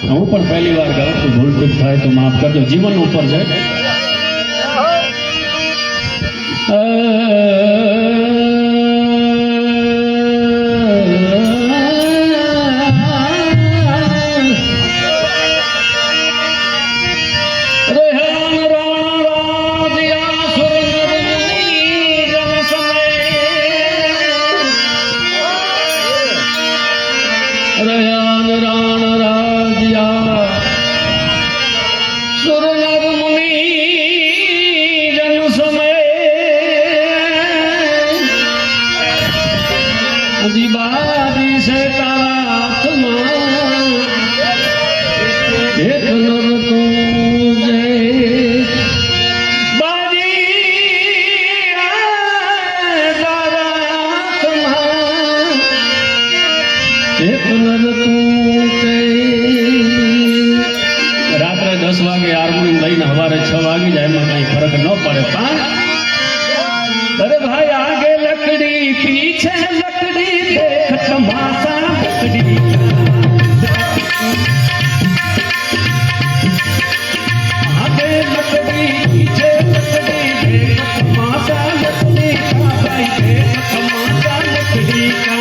હું પણ પહેલી વાર ગાઉં છું, ભૂલ ચૂક થાય તો માફ કરજો, જીવન ઉપર છે. રાત્રે 10 વાગે હાર્મોનિયમ લઈને સવારે 6 વાગી જાય, એમાં કઈ ફરક ન પડે. અરે ભાઈ આગે લકડી પીછે લકડી દેખ તમાશા લકડી आगे लकड़ी पीछे लकड़ी देख तमाशा लकड़ी का भाई देख तमाशा लकड़ी का.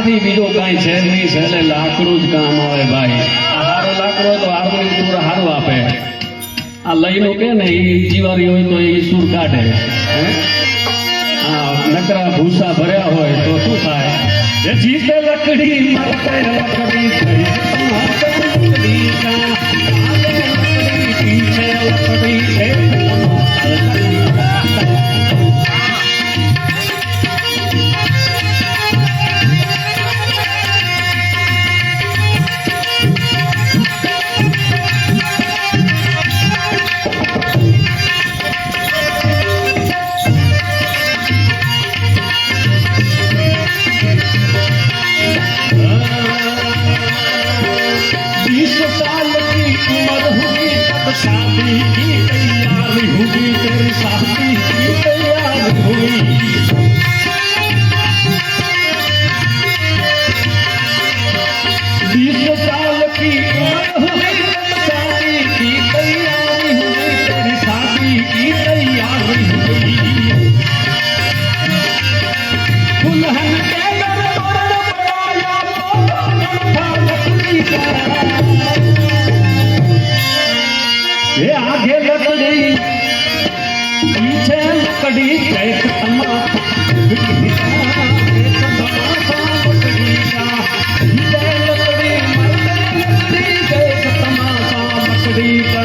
લાકડાથી બીજો કાંઈ છે નહીં, છેલ્લે લાકડું જ કામ આવે ભાઈ. આ હારો લાકડો હોય તો હાર્મોનિયમ સુર હારું આપે. આ લઈનું કે ને એ જીવારી હોય તો એ સુર કાઢે. આ નકરા ભૂસા ભર્યા હોય તો શું થાય? જે જીતે લકડી મરતે લકડી થઈ, લકડી કા લકડી પીછે લકડી છે. शादी की तैयारी हुई, तेरी शादी की तैयारी हुई. 20 साल की उम्र हुई, शादी की तैयारी हुई, तेरी शादी की तैयारी हुई. दुल्हन के घर तोरण बनाया तो था लकड़ी का. ये आगे लकड़ी पीछे लकड़ी, एक तमाशा लकड़ी का. पीछे लकड़ी मरते लकड़ी, एक तमाशा लकड़ी का.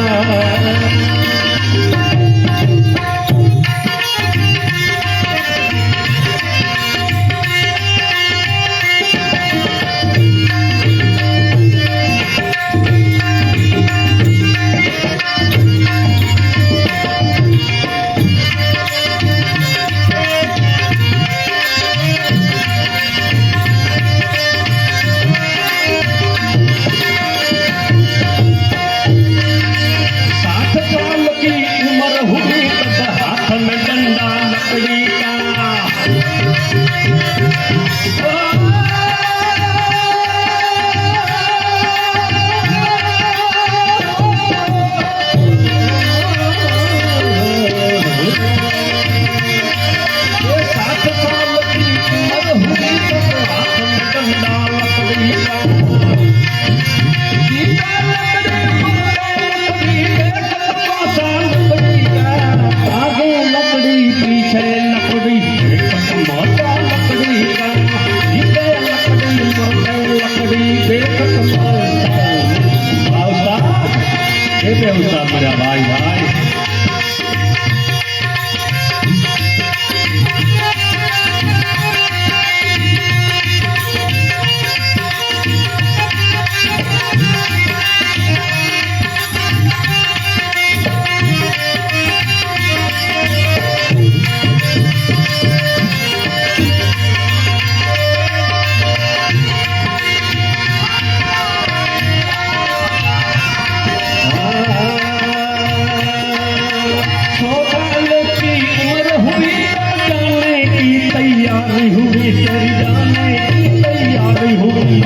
मेरा भाई भाई हुई, तेरी जाने की तैयारी हुई.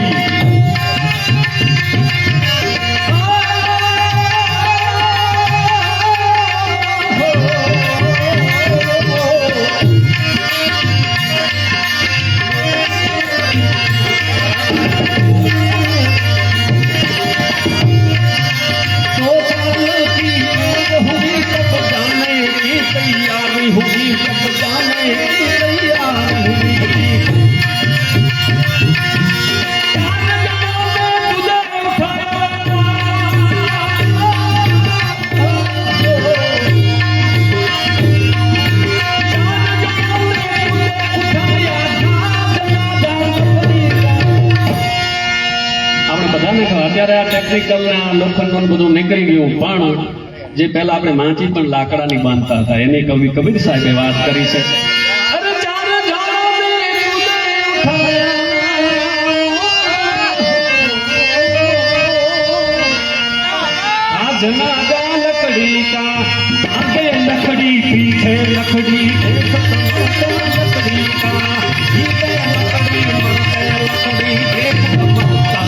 तैयारी हुई, सब जाने की तैयारी हुई. અત્યારે આ ટેકનિકલ ને આ લોખંડનું બધું નીકળી ગયું, પણ જે પહેલા આપણે માંચી પણ લાકડાની બાંધતા હતા એની કવિ કબીર સાહેબે વાત કરી છે. जनाजा लकड़ी का, आगे लकड़ी पीछे लकड़ी, लकड़ी का लकड़ी मरते लकड़ी एक तमाशा.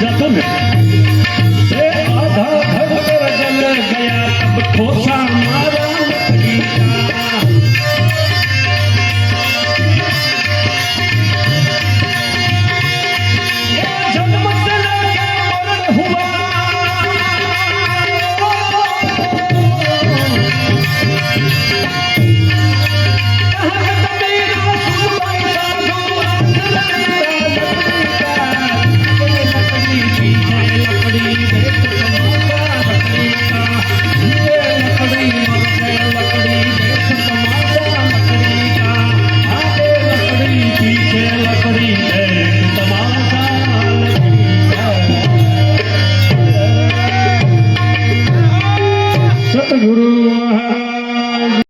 જાતો ને